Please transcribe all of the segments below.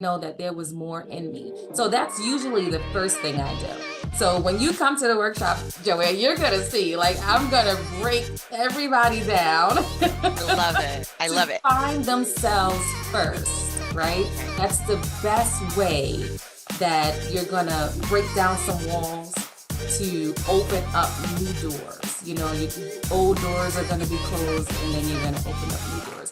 know that there was more in me. So that's usually the first thing I do. So when you come to the workshop, Joanne, you're gonna see, like, I'm gonna break everybody down I love it. I to love it. find themselves first, right? Okay. That's the best way that you're gonna break down some walls to open up new doors. Old doors are gonna be closed, and then you're gonna open up new doors.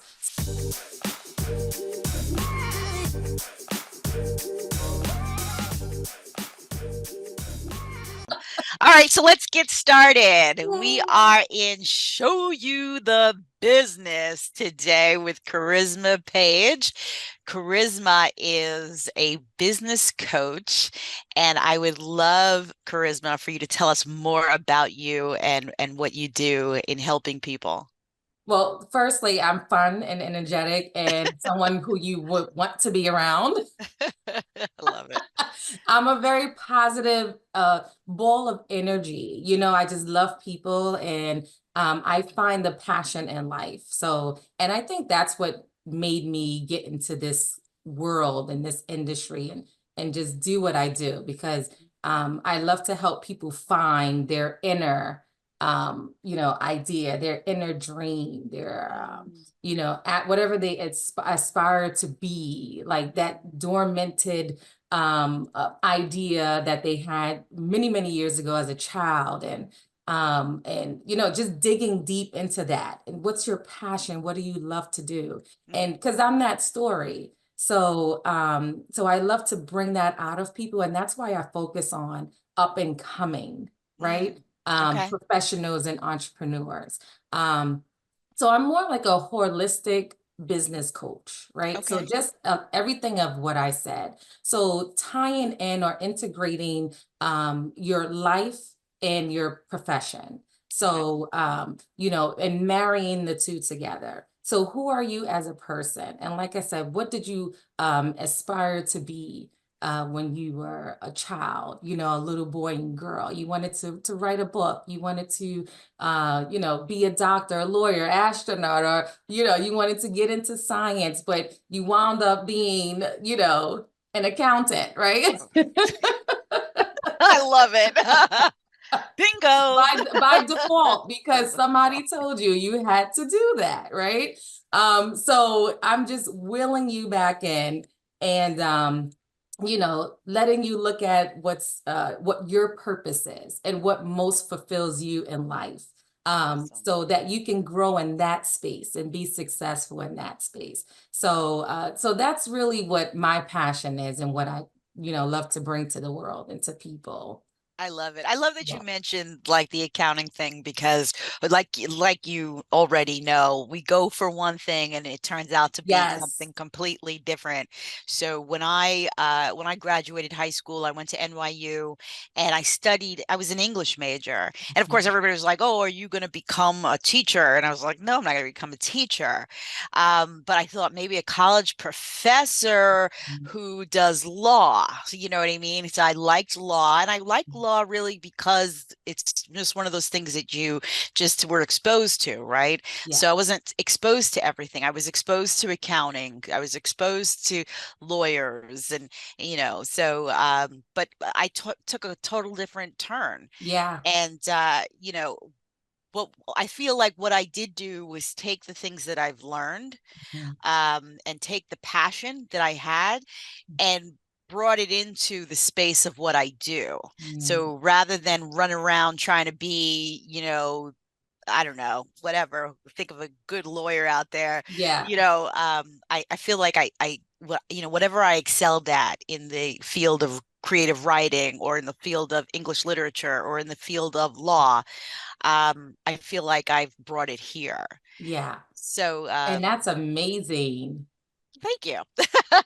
All right, so let's get started. We Yay. are in Show You the Business today with Karisma Page. Karisma is a business coach, and I would love, Karisma, for you to tell us more about you and what you do in helping people. Well, firstly, I'm fun and energetic and someone who you would want to be around. I love it. I'm a very positive ball of energy. I just love people, and I find the passion in life. So, and I think that's what made me get into this world and this industry, and just do what I do, because I love to help people find their inner idea, their inner dream, their Mm, at whatever they aspire to be, like that dormanted idea that they had many, many years ago as a child. And just digging deep into that. And what's your passion? What do you love to do? mm, And because I'm that story. So I love to bring that out of people. And that's why I focus on up and coming, right? mm. Okay. Professionals and entrepreneurs. So I'm more like a holistic business coach, right? So Okay. just everything of what I said. So tying in or integrating your life and your profession. Okay. And marrying the two together. So who are you as a person? And like I said, what did you aspire to be when you were a child, a little boy and girl? You wanted to write a book. You wanted to be a doctor, a lawyer, astronaut, or, you wanted to get into science, but you wound up being, an accountant, right? I love it. Bingo. by default, because somebody told you you had to do that, right? So I'm just willing you back in, and letting you look at what your purpose is and what most fulfills you in life. Awesome. So that you can grow in that space and be successful in that space. So that's really what my passion is, and what I, love to bring to the world and to people. I love it. I love that you Yeah. mentioned like the accounting thing because like you already know, we go for one thing and it turns out to be Yes. something completely different. So when I graduated high school, I went to NYU and I was an English major. And of course everybody was like, "Oh, are you going to become a teacher?" And I was like, "No, I'm not going to become a teacher." But I thought maybe a college professor who does law. So you know what I mean? So I liked law, and I like law really because it's just one of those things that you just were exposed to, right? Yeah. So I wasn't exposed to everything. I was exposed to accounting. I was exposed to lawyers and but I took a total different turn. Yeah. And what I feel like what I did do was take the things that I've learned Mhm. and take the passion that I had and brought it into the space of what I do. Mm. So rather than run around trying to be, I don't know, whatever, think of a good lawyer out there, Yeah. I feel like whatever I excelled at in the field of creative writing or in the field of English literature or in the field of law, I feel like I've brought it here. Yeah. So And that's amazing. thank you.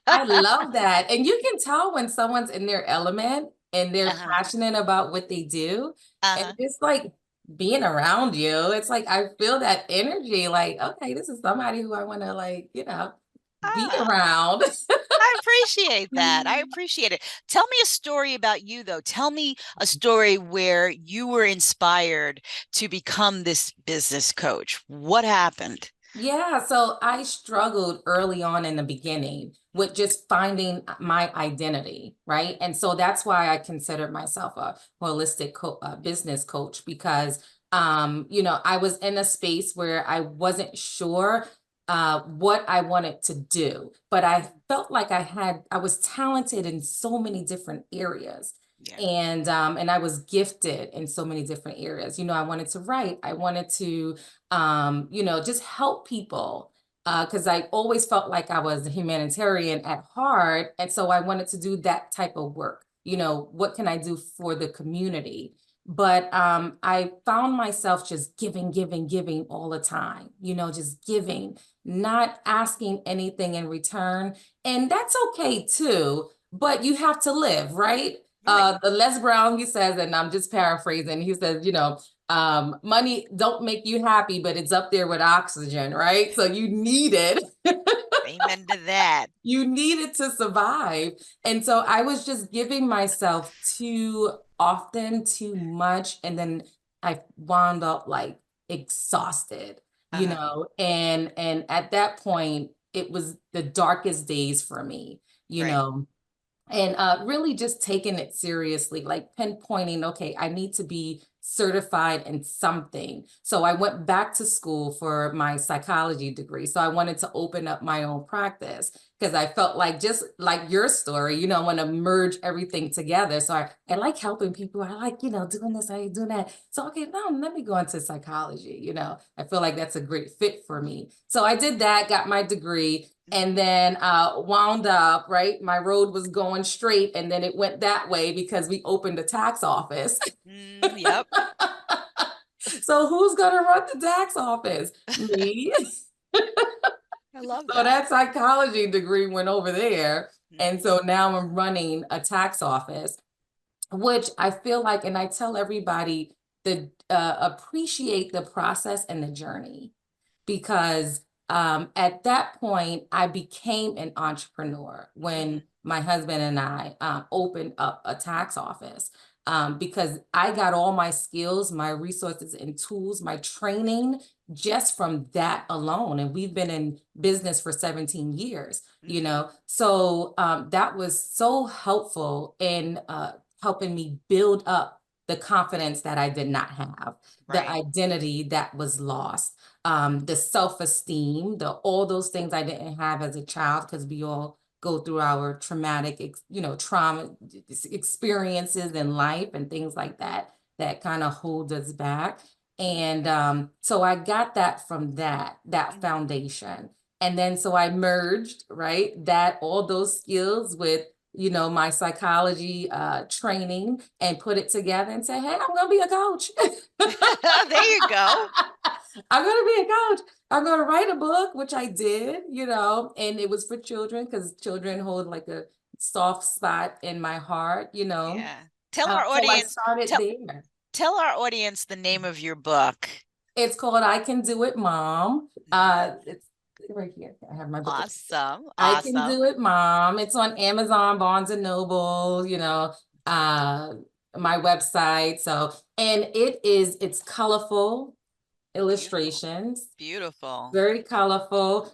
I love that. And you can tell when someone's in their element and they're Uh-huh. passionate about what they do. And Uh-huh. just like being around you, it's like I feel that energy, like, okay, this is somebody who I want to, like, be Ah, around. I appreciate that. I appreciate it. Tell me a story about you, though. Tell me a story where you were inspired to become this business coach. What happened? Yeah, so I struggled early on in the beginning with just finding my identity, right? And so that's why I considered myself a holistic business coach because, I was in a space where I wasn't sure what I wanted to do, but I felt like I was talented in so many different areas. Yeah. And I was gifted in so many different areas. I wanted to write, I wanted to just help people. Because I always felt like I was a humanitarian at heart. And so I wanted to do that type of work. What can I do for the community? But I found myself just giving, giving, giving all the time, just giving, not asking anything in return. And that's okay too, but you have to live, right? Right. The Les Brown, he says, and I'm just paraphrasing, he says, money don't make you happy, but it's up there with oxygen, right? So you need it. Amen to that. You need it to survive. And so I was just giving myself too often, too much. And then I wound up like exhausted, Uh-huh. and at that point, it was the darkest days for me, you Right. know and really just taking it seriously, like pinpointing, okay, I need to be certified in something. So I went back to school for my psychology degree. So I wanted to open up my own practice because I felt like, just like your story, I want to merge everything together. So I like helping people. I like, doing this, I like doing that. So, okay, now let me go into psychology. I feel like that's a great fit for me. So I did that, got my degree, and then wound up, right? My road was going straight, and then it went that way because we opened a tax office. Yep. So who's going to run the tax office? Me. I love So that. that psychology degree went over there. And Mhm. so now I'm running a tax office, which I feel like, and I tell everybody, to appreciate the process and the journey, because at that point I became an entrepreneur when Mhm. my husband and I opened up a tax office, because I got all my skills, my resources and tools, my training just from that alone. And we've been in business for 17 years, Mhm. so that was so helpful in helping me build up the confidence that I did not have, the Right. identity that was lost, the self-esteem, the all those things I didn't have as a child, because we all go through our traumatic, trauma experiences in life and things like that that kind of hold us back. And so I got that from that Mhm. foundation. And then so I merged, right, that all those skills with my psychology training, and put it together and say, hey, I'm gonna be a coach. There you go. I'm gonna be a coach. I'm gonna write a book, which I did, and it was for children because children hold like a soft spot in my heart. Yeah. Tell our So I audience, started tell there. tell our audience the name of your book. It's called I Can Do It, Mom. Mhm. It's right here. I have my book. Awesome. I Can Awesome. Do It, Mom. It's on Amazon, Barnes and Noble, uh, my website. So, and it's colorful Beautiful. illustrations, Beautiful. very colorful.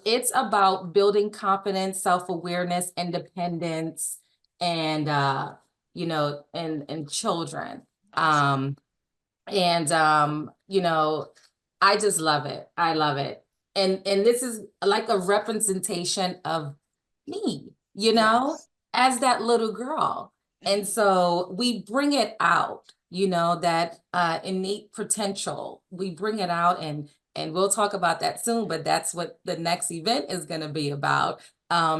It's about building confidence, self-awareness, independence, and and children. Awesome. Um, and I just love it. I love it. And this is like a representation of me, Yes. as that little girl. And Mhm. so we bring it out, that innate potential. We bring it out, and we'll talk about that soon, but that's what the next event is going to be about.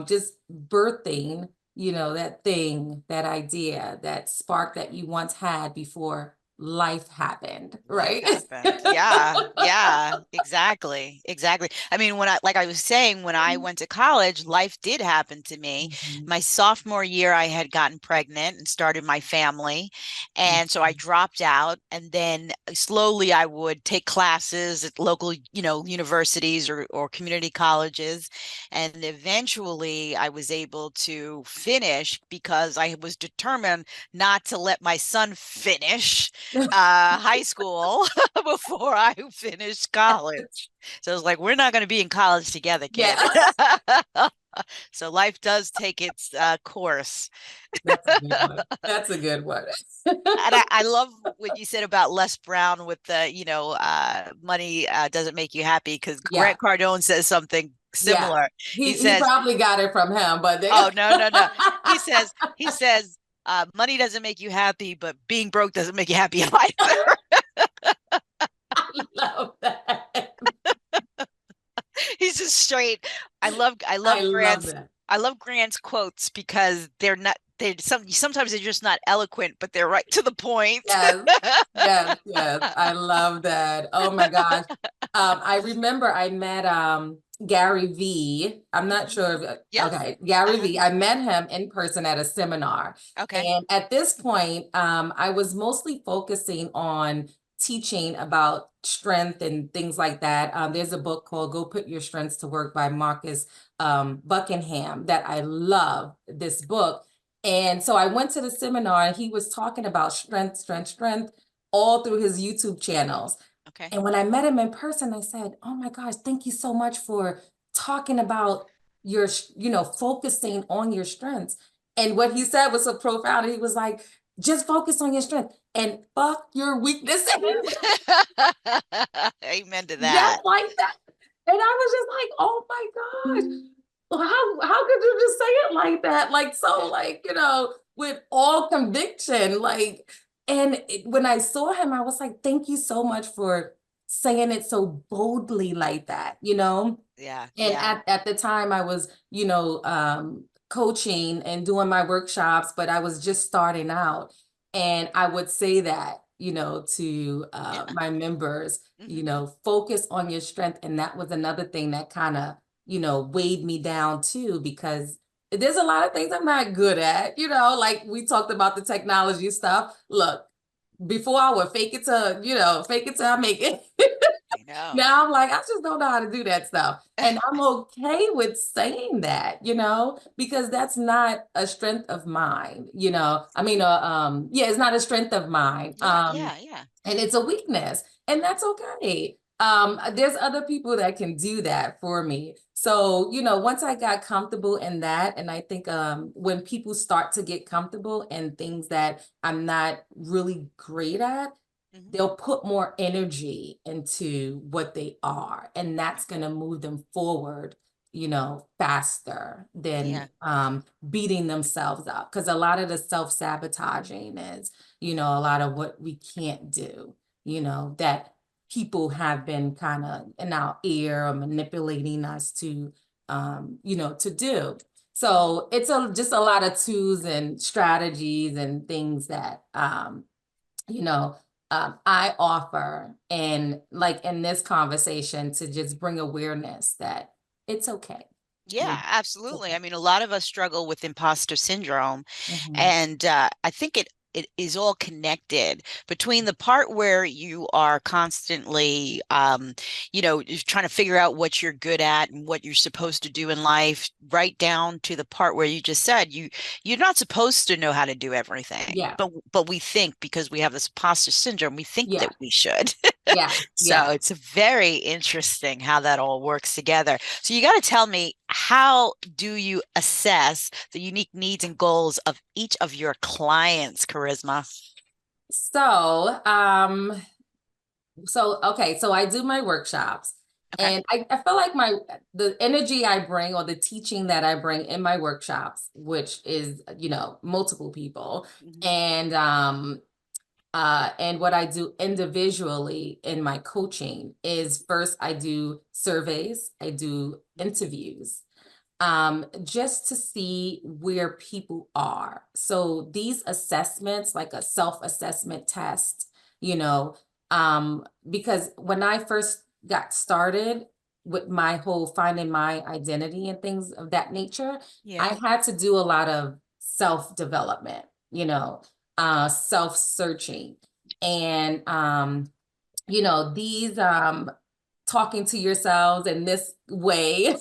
Just birthing, that thing, that idea, that spark that you once had before life happened, Life right? happened. Yeah, yeah, exactly. Exactly. I mean, like I was saying, when I went to college, life did happen to me. Mhm, My sophomore year, I had gotten pregnant and started my family. And so I mhm, dropped out. And then slowly I would take classes at local, universities or community colleges. And eventually I was able to finish because I was determined not to let my son finish. high school before I finished college. So I was like, we're not going to be in college together, kid. Yeah. So life does take its course. That's a good one. That's a good one. And I love what you said about Les Brown with the, money doesn't make you happy, because Yeah. Grant Cardone says something Yeah. similar. He He says, probably got it from him, but they "Oh, no, no, no." He says, money doesn't make you happy, but being broke doesn't make you happy either. I love that. He's just straight. I love that. I love Grant's quotes, because sometimes they're just not eloquent, but they're right to the point. Yes, yes, yes. I love that. Oh my gosh. I remember I met Gary V. I'm not sure if Yes. okay, Gary Uh-huh. V. I met him in person at a seminar. Okay. And at this point, I was mostly focusing on teaching about strength and things like that. There's a book called Go Put Your Strengths to Work by Marcus Buckingham that I love this book. And so I went to the seminar and he was talking about strength, strength, strength all through his YouTube channels. Okay. And when I met him in person, I said, "Oh my gosh, thank you so much for talking about your, focusing on your strengths." And what he said was so profound. He was like, "Just focus on your strength and fuck your weaknesses." Amen to that. Just like that. And I was just like, "Oh my gosh. Well, how could you just say it like that? Like so, like, with all conviction, like, and when I saw him, I was like, thank you so much for saying it so boldly like that, Yeah, and yeah, at the time I was, coaching and doing my workshops, but I was just starting out. And I would say that, to yeah. my members, Hmm. focus on your strength. And that was another thing that kind of, weighed me down too, because there's a lot of things I'm not good at, like we talked about the technology stuff. Look, before I would fake it till I make it. I know. Now I'm like, I just don't know how to do that stuff. And I'm okay with saying that, because that's not a strength of mine, I mean, yeah, it's not a strength of mine. Yeah, yeah, yeah. And it's a weakness, and that's okay. There's other people that can do that for me. So, once I got comfortable in that, and I think when people start to get comfortable in things that I'm not really great at, Hmm. they'll put more energy into what they are, and that's going to move them forward, faster than Yeah, beating themselves up. Because a lot of the self-sabotaging is, a lot of what we can't do, that people have been kind of in our ear or manipulating us to do. So it's just a lot of tools and strategies and things that you know, I offer, and like in this conversation, to just bring awareness that it's okay. yeah, You it's absolutely. I okay. mean, a lot of us struggle with imposter syndrome, Mhm. and I think it is all connected between the part where you are constantly, just trying to figure out what you're good at and what you're supposed to do in life, right down to the part where you just said you're not supposed to know how to do everything, Yeah, but we think, because we have this imposter syndrome, we think that yeah, we should. yeah, So yeah. it's very interesting how that all works together. So you got to tell me, how do you assess the unique needs and goals of each of your clients, Karisma? So, okay, so I do my workshops, Okay. and I feel like the energy I bring, or the teaching that I bring in my workshops, which is, multiple people, Hmm. and what I do individually in my coaching is, first I do surveys, I do interviews, just to see where people are. So these assessments, like a self-assessment test, you know, because when I first got started with my whole finding my identity and things of that nature, Yeah. I had to do a lot of self-development, self-searching. And these talking to yourselves in this way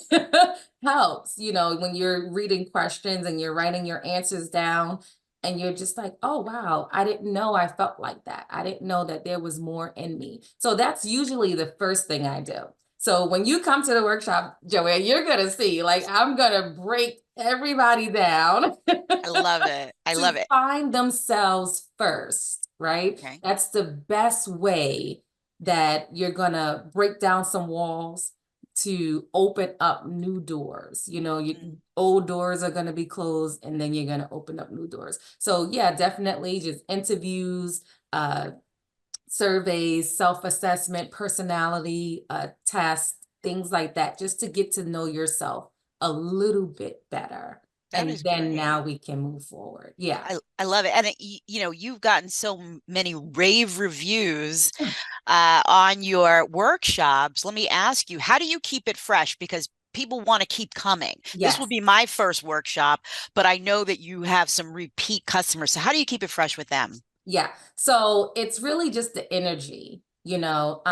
helps, when you're reading questions and you're writing your answers down. and you're just like, oh, wow, I didn't know I felt like that. I didn't know that there was more in me. So that's usually the first thing I do. So when you come to the workshop, Joanne, you're going to see, like, I'm going to break everybody down I love it. I to love it. find themselves first, right? Okay. That's the best way that you're going to break down some walls to open up new doors. Mm, Old doors are going to be closed, and then you're going to open up new doors. So yeah, definitely just interviews, surveys, self-assessment, personality, tests, things like that, just to get to know yourself a little bit better. that And is then great. now we can move forward. Yeah. I love it. And you've gotten so many rave reviews on your workshops. Let me ask you, how do you keep it fresh? Because people want to keep coming. This will Yes. be my first workshop, but I know that you have some repeat customers. So how do you keep it fresh with them? Yeah. So it's really just the energy, you know.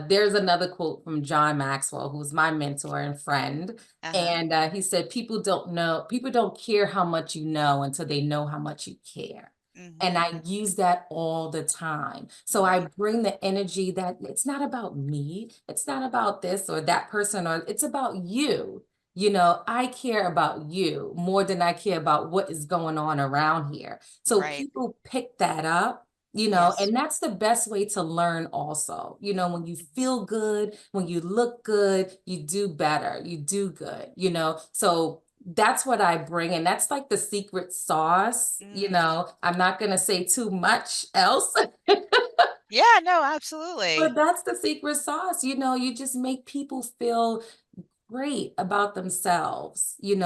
There's another quote from John Maxwell, who's my mentor and friend. Uh-huh. And he said, people don't care how much you know until they know how much you care. And Hmm. I use that all the time. So I Right. bring the energy that it's not about me, it's not about this or that person, or it's about you. I care about you more than I care about what is going on around here. So Right. people pick that up, Yes. and that's the best way to learn also. When you feel good, when you look good, you do better, you do good, So that's what I bring. And that's like the secret sauce. Mm. I'm not going to say too much else, Yeah, no, but absolutely. that's the secret sauce. You just make people feel great about themselves, in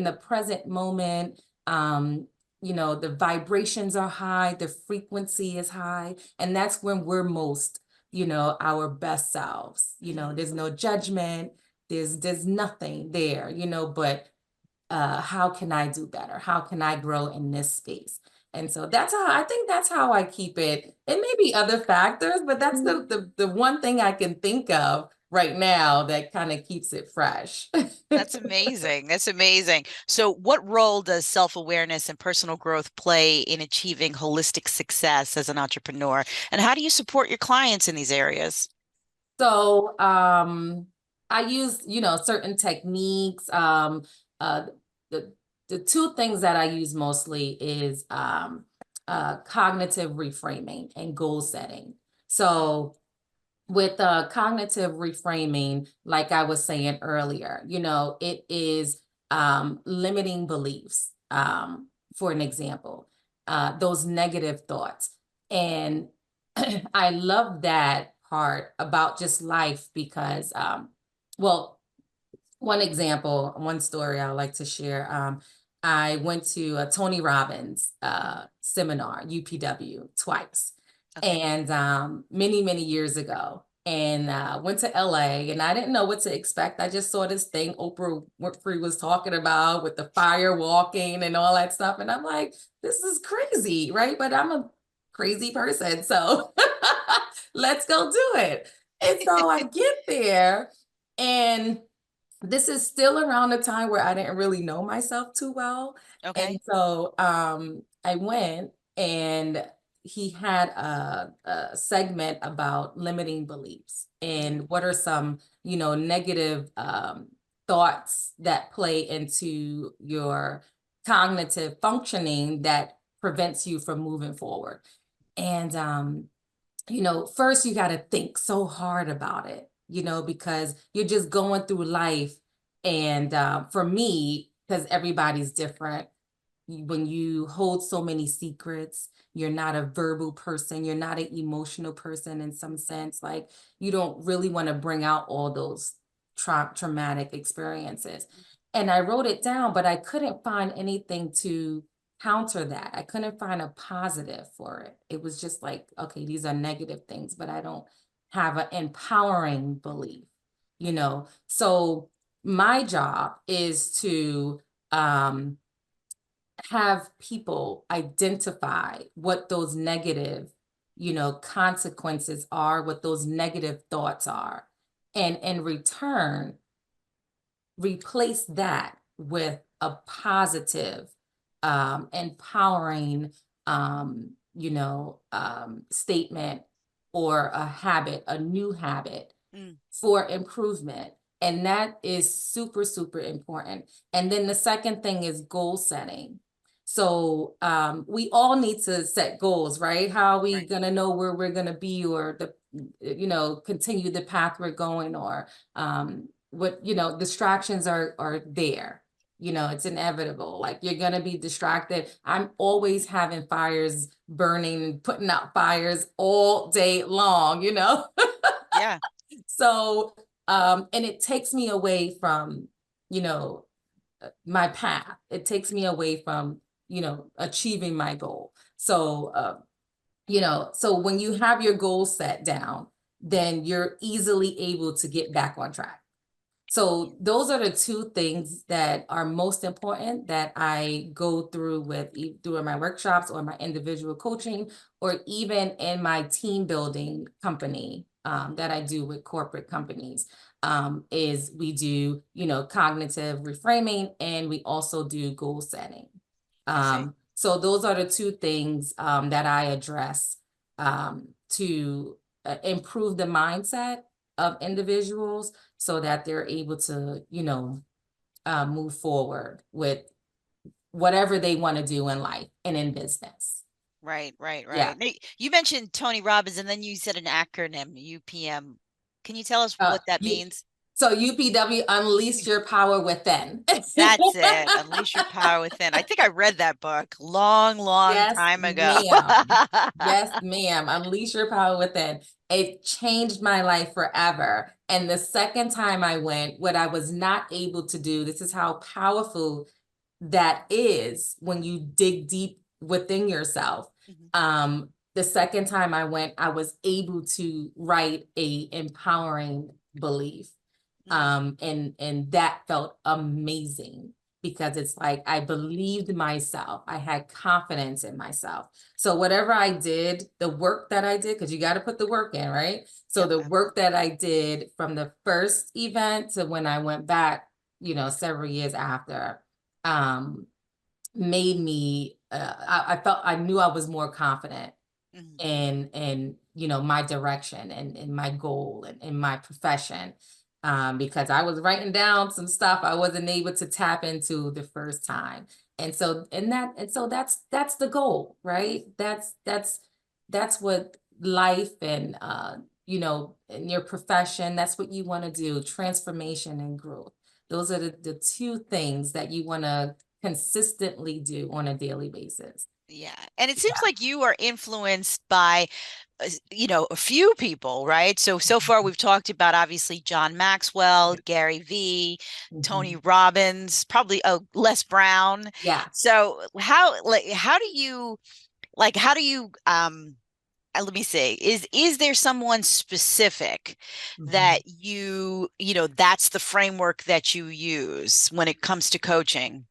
the present moment. The vibrations are high, the frequency is high, and that's when we're most, our best selves. Mm. There's no judgment, there's nothing there, but how can I do better? How can I grow in this space? And so that's how I keep it. It may be other factors, but that's the one thing I can think of right now that kind of keeps it fresh. That's amazing. That's amazing. So, what role does self-awareness and personal growth play in achieving holistic success as an entrepreneur? And how do you support your clients in these areas? So I use, certain techniques. Uh, the the two things that I use mostly is cognitive reframing and goal setting. So with cognitive reframing, like I was saying earlier, it is limiting beliefs. For an example, those negative thoughts. And I love that part about just life because, well, one example, one story I like to share. I went to a Tony Robbins seminar, UPW, twice, Okay. and many, many years ago. And went to LA, and I didn't know what to expect. I just saw this thing Oprah Winfrey was talking about with the fire walking and all that stuff. And I'm like, this is crazy, right? But I'm a crazy person. So let's go do it. And so I get there, and this is still around the time where I didn't really know myself too well. And Okay. so I went, and he had a segment about limiting beliefs Mm, and what are some, negative thoughts that play into your cognitive functioning that prevents you from moving forward. And first you got to think so hard about it, because you're just going through life. And for me, because everybody's different, when you hold so many secrets, you're not a verbal person, you're not an emotional person in some sense. Like, you don't really want to bring out all those traumatic experiences. And I wrote it down, but I couldn't find anything to counter that. I couldn't find a positive for it. It was just like, okay, these are negative things, but I don't have an empowering belief, So my job is to have people identify what those negative, consequences are, what those negative thoughts are, and in return, replace that with a positive, empowering, statement or a habit, a new habit Mm, for improvement. And that is super, super important. And then the second thing is goal setting. So we all need to set goals, right? How are we right. going to know where we're going to be, or continue the path we're going, or distractions are there. It's inevitable. Like, you're going to be distracted. I'm always having fires burning, putting out fires all day long. Yeah. So, and it takes me away from, you know, my path. It takes me away from, achieving my goal. So, so when you have your goal set down, then you're easily able to get back on track. So those are the two things that are most important that I go through with through my workshops or my individual coaching, or even in my team building company that I do with corporate companies. Is we do, cognitive reframing, and we also do goal setting. I see. So those are the two things that I address to improve the mindset of individuals, so that they're able to, move forward with whatever they want to do in life and in business. Right, right, Yeah. right. Now, you mentioned Tony Robbins, and then you said an acronym, UPM. Can you tell us what that You, means? so UPW, unleash your power within. That's it. Unleash your power within. I think I read that book long, long Yes, time ago. ma'am. Yes, ma'am. Unleash your power within. It changed my life forever. And the second time I went, what I was not able to do, this is how powerful that is when you dig deep within yourself. Mhm, The second time I went, I was able to write a empowering belief. mhm. And that felt amazing, because it's like I believed myself. I had confidence in myself. So whatever I did, the work that I did, because you got to put the work in, right? So Yep. the work that I did from the first event to when I went back, several years after, um, made me, I felt, I knew I was more confident Mhm. in my direction and in my goal and in my profession, because I was writing down some stuff I wasn't able to tap into the first time. And so that's the goal, right? That's what life and in your profession, that's what you want to do: transformation and growth. Those are the two things that you want to consistently do on a daily basis. Yeah. And it seems like you are influenced by, a few people, right? So far we've talked about obviously John Maxwell, Gary V, Tony Mhm. Robbins, probably Les Brown. Yes. So how do you let me see, is there someone specific Mhm. that that's the framework that you use when it comes to coaching?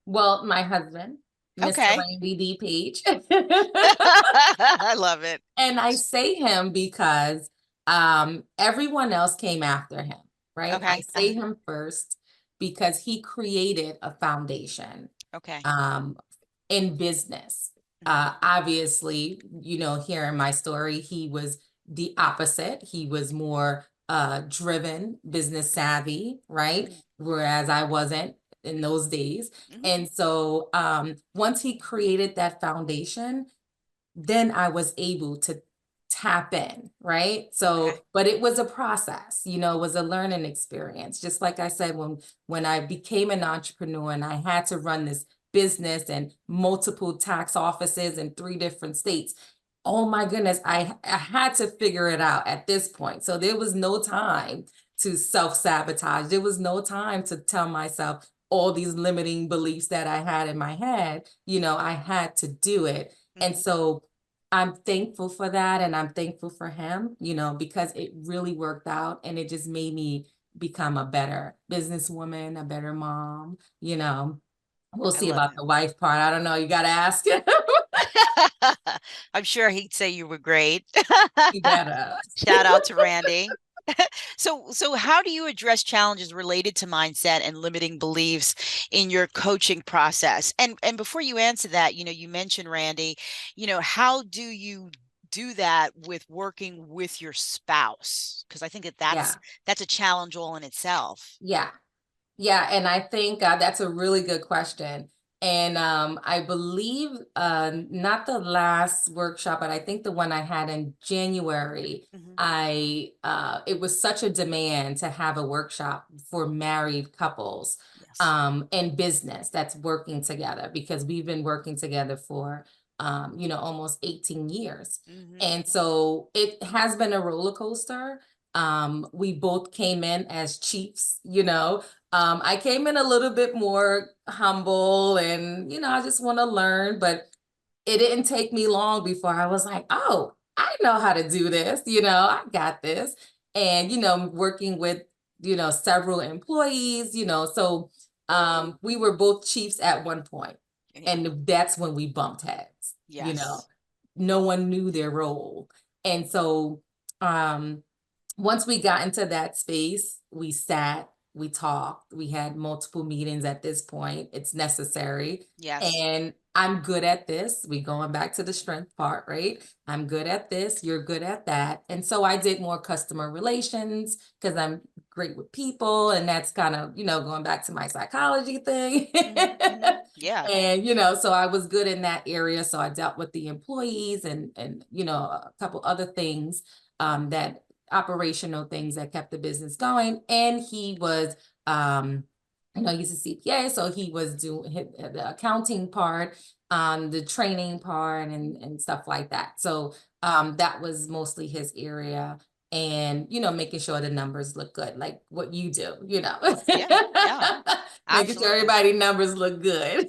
Well, my husband, Mr. Okay. Randy D. Page. I love it. And I say him because everyone else came after him, right? I Okay. say him first because he created a foundation Okay. um, in business. Mhm, Obviously, hearing my story, he was the opposite. He was more driven, business savvy, right? mhm, Whereas I wasn't in those days. mhm. And so once he created that foundation, then I was able to tap in, right? Okay. So, but it was a process, it was a learning experience. Just like I said, when I became an entrepreneur and I had to run this business and multiple tax offices in 3 different states. Oh my goodness, I had to figure it out at this point. So there was no time to self-sabotage. There was no time to tell myself all these limiting beliefs that I had in my head. I had to do it. And Mhm. so I'm thankful for that, and I'm thankful for him, because it really worked out, and it just made me become a better businesswoman, a better mom. We'll I see love about it. the wife part. I don't know. You got to ask him. I'm sure he'd say you were great. You better. Shout out to Randy. So how do you address challenges related to mindset and limiting beliefs in your coaching process? And before you answer that, you mentioned Randy, how do you do that with working with your spouse? Because I think that that's Yeah, that's a challenge all in itself. yeah. Yeah, and I think that's a really good question. And I believe not the last workshop, but I think the one I had in January, Hmm. I it was such a demand to have a workshop for married couples Yes. in business that's working together because we've been working together for almost 18 years. Hmm. And so it has been a roller coaster. We both came in as chiefs, I came in a little bit more humble and, I just want to learn, but it didn't take me long before I was like, oh, I know how to do this, I got this. And, working with, several employees, so we were both chiefs at one point, Yeah. and that's when we bumped heads, Yes. no one knew their role. And so um once we got into that space, we sat, we talked, we had multiple meetings at this point. It's necessary. Yes. And I'm good at this. We going back to the strength part, right? I'm good at this, you're good at that. And so I did more customer relations because I'm great with people. And that's kind of, going back to my psychology thing. Hmm. Hmm. Yeah. And so I was good in that area. So I dealt with the employees and a couple other things that operational things that kept the business going. And he was, he's a CPA, so he was doing the accounting part, the training part, and stuff like that. So that was mostly his area. And making sure the numbers look good, like what you do, Yeah. Yeah. making sure Absolutely. everybody numbers look good.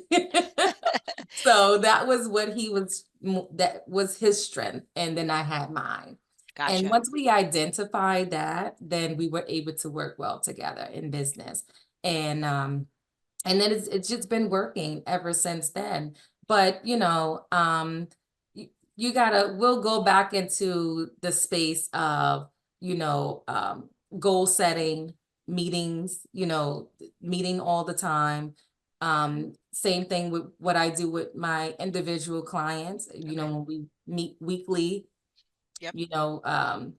So that was what that was his strength, and then I had mine. And Gotcha. once we identified that, then we were able to work well together in business. And then it's just been working ever since then. But you gotta we'll go back into the space of, you know, um, goal setting, meetings, meeting all the time. Same thing with what I do with my individual clients, Okay. when we meet weekly, Yep. you know, um,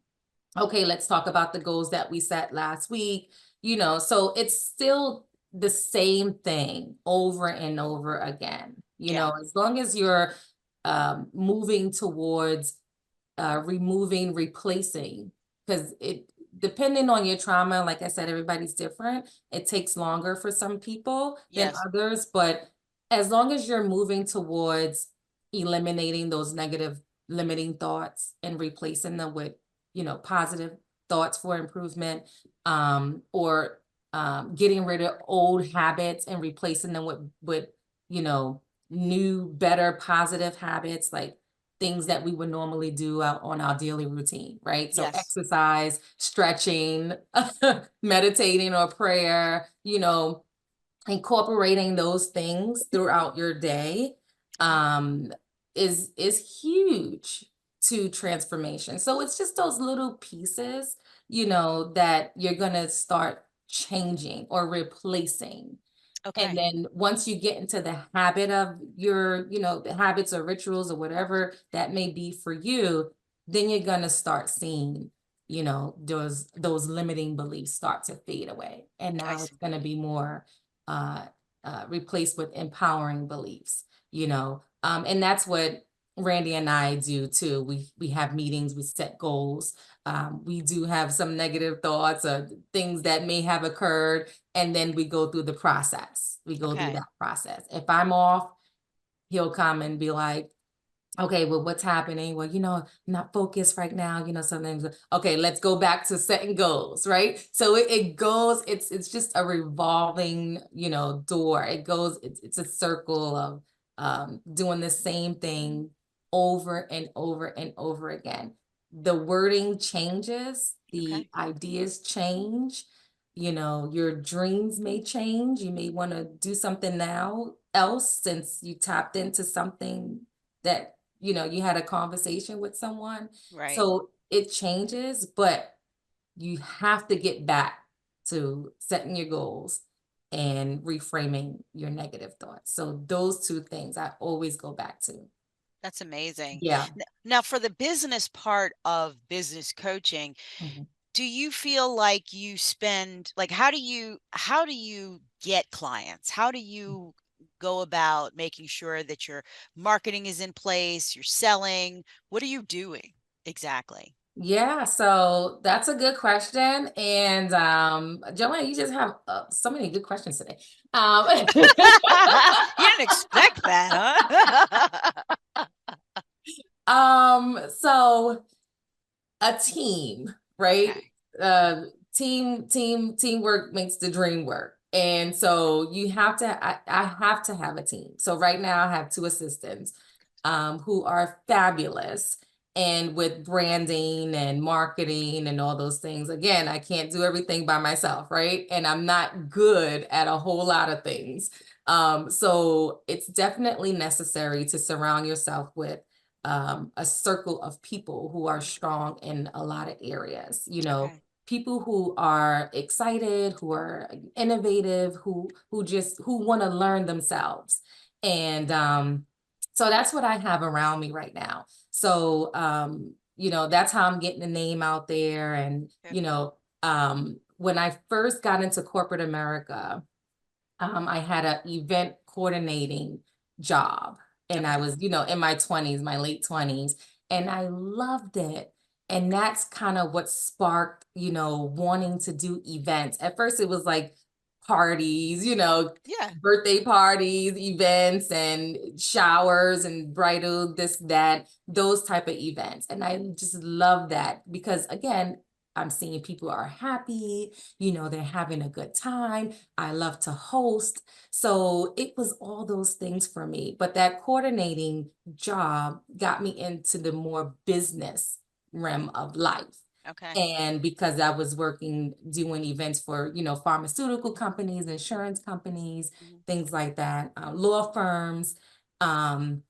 okay, let's talk about the goals that we set last week, so it's still the same thing over and over again, Yeah. as long as you're moving towards removing, replacing, because it depending on your trauma, like I said, everybody's different. It takes longer for some people than Yes. others, but as long as you're moving towards eliminating those negative limiting thoughts and replacing them with, positive thoughts for improvement, or getting rid of old habits and replacing them with, you know, new, better, positive habits, like things that we would normally do out on our daily routine, right? So Yes. exercise, stretching, meditating or prayer, incorporating those things throughout your day Okay. um is huge to transformation. So it's just those little pieces, that you're going to start changing or replacing. And Okay. then once you get into the habit of your, the habits or rituals or whatever that may be for you, then you're going to start seeing, those limiting beliefs start to fade away. And I now it's see. going to be more uh, replaced with empowering beliefs, and that's what Randy and I do too. We have meetings, we set goals. We do have some negative thoughts or things that may have occurred, and then we go through the process. We go through Okay. that process. If I'm off, he'll come and be like, okay, well, what's happening? Well, I'm not focused right now, something. Okay, let's go back to setting goals, right? So it goes, it's just a revolving, door. It goes, it's a circle of doing the same thing over and over and over again. The wording changes, Okay. the ideas change, your dreams may change. You may want to do something now else since you tapped into something that you had a conversation with someone. Right. So it changes, but you have to get back to setting your goals and reframing your negative thoughts. So those two things I always go back to. That's amazing. Yeah. Now, for the business part of business coaching, Mhm. do you feel like you spend, like, how do you get clients? How do you go about making sure that your marketing is in place, you're selling? What are you doing exactly? Yeah, so that's a good question. And Joanne, you just have so many good questions today. You didn't expect that, huh? So a team, right? Okay. Uh, teamwork makes the dream work. And so you have to, I have to have a team. So right now I have two assistants who are fabulous and with branding and marketing and all those things. Again, I can't do everything by myself, right? And I'm not good at a whole lot of things. So it's definitely necessary to surround yourself with a circle of people who are Mm, strong in a lot of areas, okay. people who are excited, who are innovative, who want to learn themselves. And so that's what I have around me right now. So that's how I'm getting the name out there. And Good. when I first got into corporate America, I had an event coordinating job, and I Okay. was, in my 20s, my late 20s, and I loved it. And that's kind of what sparked, wanting to do events. At first, it was like parties, Yeah. birthday parties, events, and showers and bridal, this, that, those type of events. And I just love that because, again, I'm seeing people are happy, they're having a good time. I love to host. So it was all those things for me. But that coordinating job got me into the more business realm of life. Okay. And because I was working, doing events for, pharmaceutical companies, insurance companies, Mhm, things like that, law firms. Um,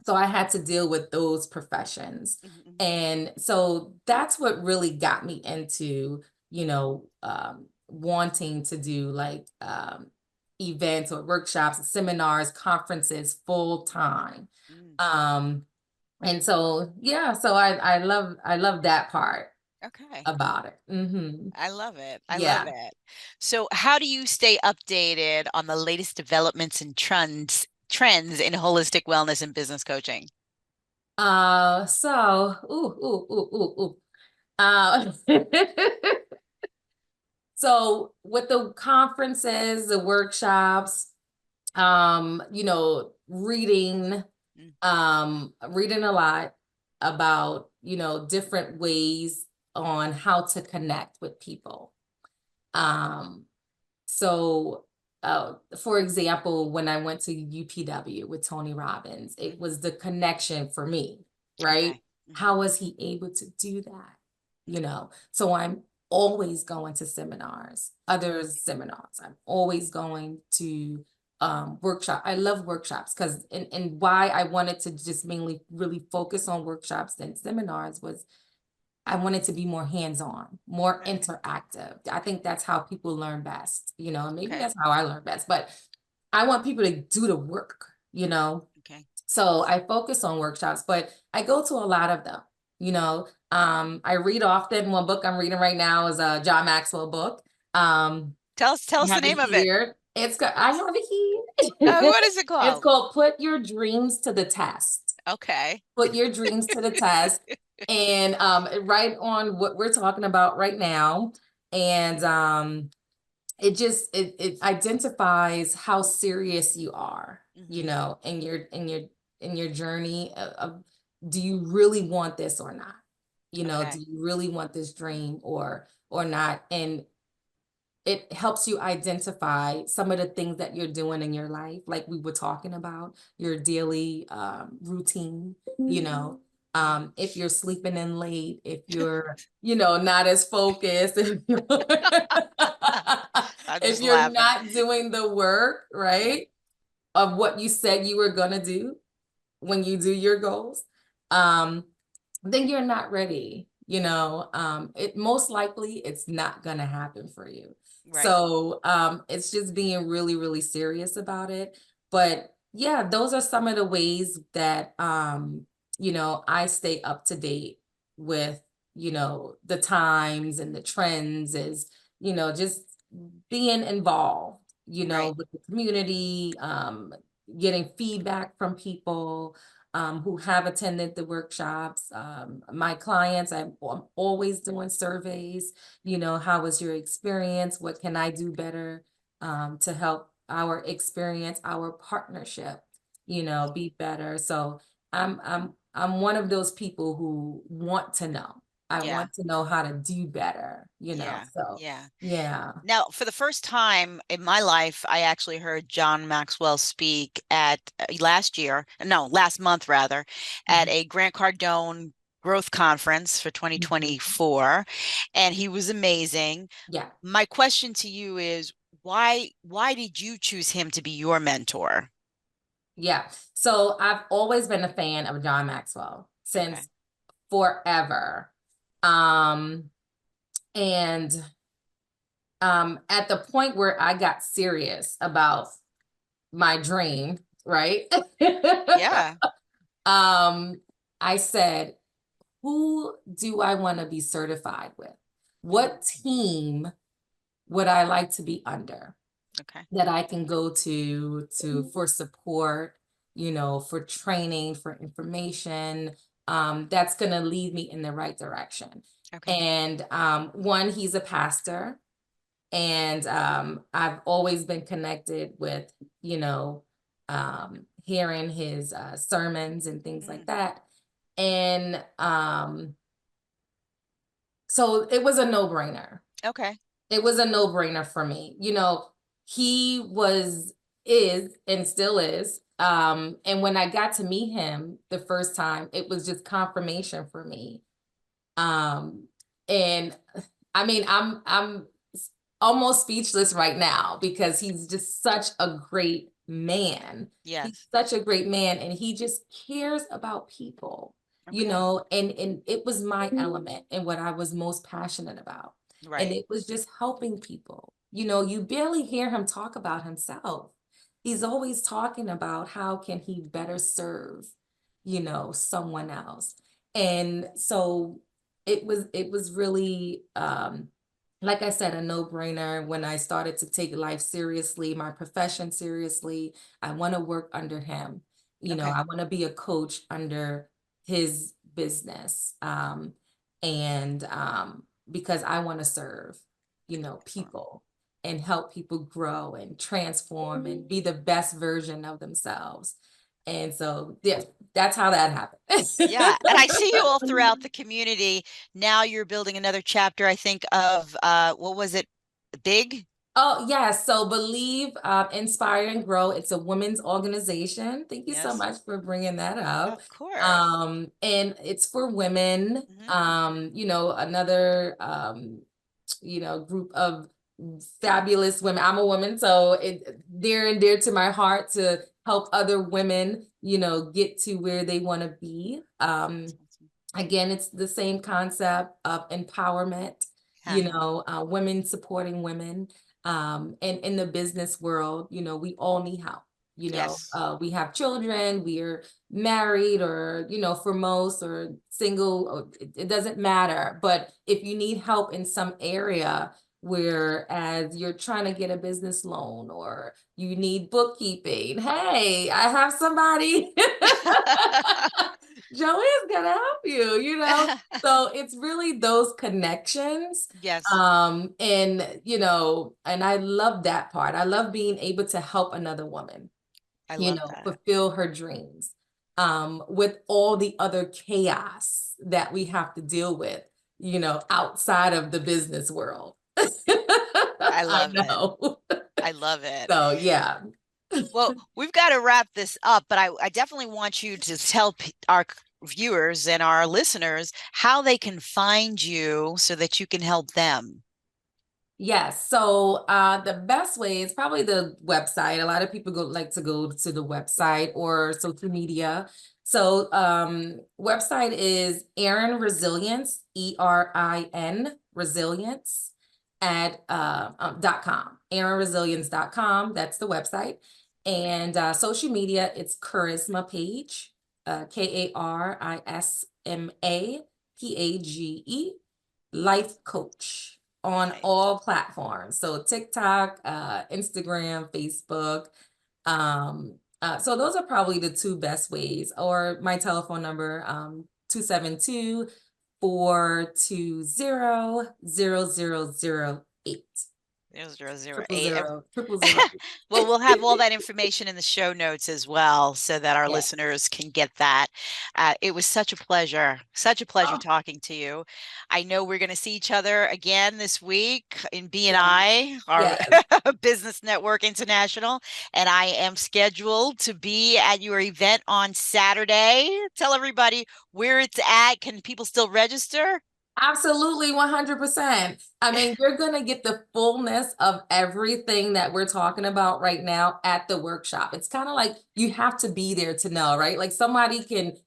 so I had to deal with those professions. mhm, mhm. And so that's what really got me into, wanting to do like events or workshops, seminars, conferences full time. Mm, Um, and so yeah, so I love that part okay. about it. I love it. I love Yeah. it. So, how do you stay updated on the latest developments and trends in holistic wellness and business coaching? So ooh. Uh So with the conferences, the workshops, Mm, reading a lot about, different ways on how to connect with people. Um, so, for example, when I went to UPW with Tony Robbins, it mhm. was the connection for me, right? Okay. Mhm, How was he able to do that? So I'm always going to seminars, other seminars. I'm always going to workshop. I love workshops because and why I wanted to just mainly really focus on workshops than seminars was I want it to be more hands-on, more okay. interactive. I think that's how people learn best, and maybe Okay. that's how I learn best, but I want people to do the work. Okay. So I focus on workshops, but I go to a lot of them, you know. I read often. One book I'm reading right now is a John Maxwell book. Tell I us the have name it of it. here. I have it here. What is it It's called? called Put Your Dreams to the Test. Okay. Put your dreams to the test. And right on what we're talking about right now. And it identifies how serious you are, Hmm. in your journey of do you really want this or not? Do Okay. you really want this dream or not? And it helps you identify some of the things that you're doing in your life, like we were talking about, your daily routine, if you're sleeping in late, if you're, not as focused, if you're, I'm if just you're laughing. not doing the work, Yeah. right, of what you said you were going to do when you do your goals, um, then you're not ready. it most likely it's not gonna happen for you. Right. So it's just being really, really serious about it. But yeah, those are some of the ways that I stay up to date with, the times and the trends is, just being involved, Right. with the community, getting feedback from people who have attended the workshops. My clients, I'm always doing surveys. How was your experience? What can I do better to help our experience, our partnership, be better? So I'm one of those people who want to know. I Yeah. want to know how to do better, Yeah. So Yeah. yeah. Now, for the first time in my life, I actually heard John Maxwell speak at last year, no, last month rather, at Mhm, a Grant Cardone growth conference for mhm. 2024, and he was amazing. Yeah. My question to you is why did you choose him to be your mentor? Yeah. So I've always been a fan of John Maxwell Okay. since forever. Um, and at the point where I got serious about my dream, right? Yeah. um, I said, who do I want to be certified with? Mm, What team would I like to be under? okay. That I can go to for support, for training, for information, that's gonna lead me in the right direction. Okay. And one, he's a pastor, and I've always been connected with, hearing his sermons and things like Mm, that. And so it was a no-brainer. okay. It was a no-brainer for me. He is, and still is. And when I got to meet him the first time, it was just confirmation for me. Um, and I mean, almost speechless right now because he's just such a great man. He's Yes. such a great man, and he just cares about people, Okay. and it was my element and what I was most passionate about. And Right. it was just helping people. You barely hear him talk about himself. He's always talking about how can he better serve, someone else. And so it was really like I said, a no-brainer when I started to take life seriously, my profession seriously. I want to work under him. Okay. I want to be a coach under his business. And because I want to serve, Excellent. people and help people grow and transform and be the best version of themselves. And so, yeah, that's how that Yeah, and I see you all happened. throughout the community. Now you're building another chapter, I think, of what was it? Big? Oh, yes. So Believe, Inspire and Grow. It's a women's organization. Thank you so Yes. much for bringing that up. Of course. And it's for women, Hmm. another, group of fabulous women. I'm a woman, so it dear and dear to my heart to help other women, get to where they want to be. That's awesome. Again, it's the same concept of empowerment, Yeah. women supporting women. And in the business world, we all need help. Yes. We have children, we are married, or, for most, or single, or it doesn't matter. But if you need help in some area, whereas you're trying to get a business loan or you need bookkeeping, hey, I have somebody. Joanne's gonna help you. So it's really those connections. Yes, And I love that part. I love being able to help another woman, I love that. fulfill her dreams. With all the other chaos that we have to deal with, outside of the business world. I I love it. know. I love it. So yeah. Well, we've got to wrap this up, but I definitely want you to tell our viewers and our listeners how they can find you so that you can help them. Yes. So the best way is probably the website. A lot of people like to go to the website or social media. So website is Erin Resilience, ERIN Resilience at .com. ErinResilience.com. That's the website. And social media, it's Karisma Page, KARISMA Life Coach on Right. all platforms. So TikTok, Instagram, Facebook. So those are probably the two best ways, or my telephone number, 272-420-0008. 0008. 000. Well, we'll have all that information in the show notes as well so that our Yeah. listeners can get that. It was such a pleasure Oh, talking to you. I know we're going to see each other again this week in yeah. BNI, our Yes. Business Network International, and I am scheduled to be at your event on Saturday. Tell everybody where it's at. Can people still register? Absolutely, 100%. I mean, you're going to get the fullness of everything that we're talking about right now at the workshop. It's kind of like you have to be there to know, right? Like somebody can,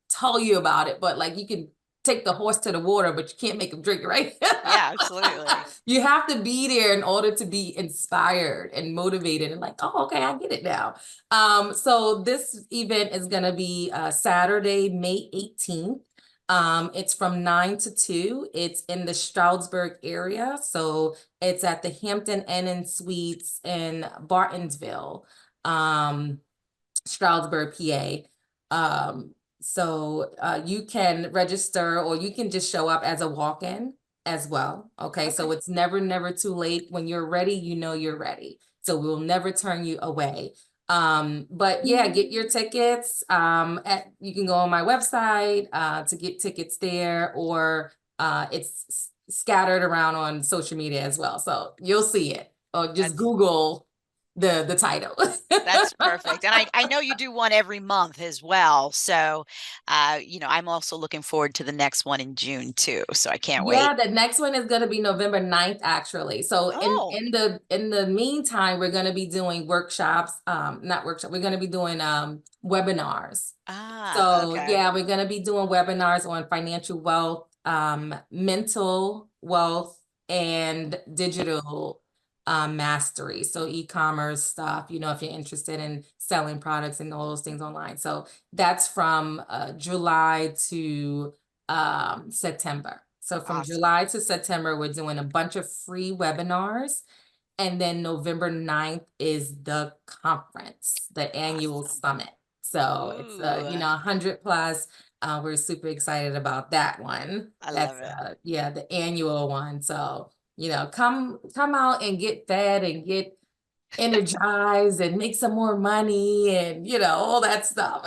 tell you about it, but like you can take the horse to the water, but you can't make him drink it, right? Yeah, absolutely. You have to be there in order to be inspired and motivated and like, oh, okay, I get it now. So this event is going to be Saturday, May 18th. It's from 9 to 2. It's in the Stroudsburg area. So it's at the Hampton Inn and Suites in Bartonsville, Stroudsburg, PA. You can register or you can just show up as a walk-in as well. Okay. So Okay. it's never too late. When you're ready, you're ready. So we'll never turn you away. But yeah, get your tickets. You can go on my website to get tickets there, or it's scattered around on social media as well. So you'll see it. Or just That's Google the title. That's perfect. And I know you do one every month as well. So, I'm also looking forward to the next one in June too. So I can't wait. Yeah, the next one is going to be November 9th, actually. So Oh, in the meantime, we're going to be doing workshops, not workshop, we're going to be doing webinars. So okay. yeah, we're going to be doing webinars on financial wealth, mental wealth, and digital mastery. So e-commerce stuff, if you're interested in selling products and all those things online. So that's from July to September. So from Awesome. July to September, we're doing a bunch of free webinars. And then November 9th is the conference, the annual Awesome. summit. So it's Ooh, 100 plus. We're super excited about that one. I love That's it. yeah, the annual one. So, come out and get fed and get energized and make some more money and all that stuff.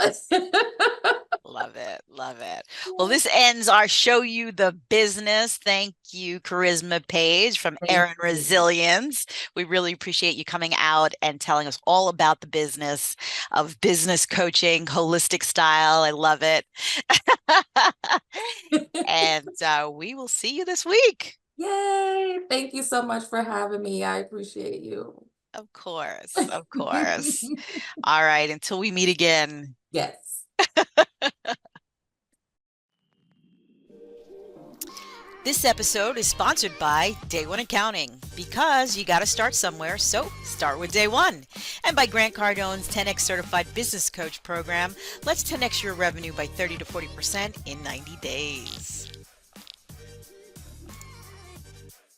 Love it. Love it. Well, this ends our Show You the Business. Thank you, Charisma Page from Thank Erin you. Resilience. We really appreciate you coming out and telling us all about the business of business coaching, holistic style. I love it. And we will see you this week. Yay! Thank you so much for having me. I appreciate you. Of course. Of course. All right. Until we meet again. Yes. This episode is sponsored by Day One Accounting, because you got to start somewhere, so start with Day One. And by Grant Cardone's 10X Certified Business Coach Program. Let's 10X your revenue by 30 to 40% in 90 days.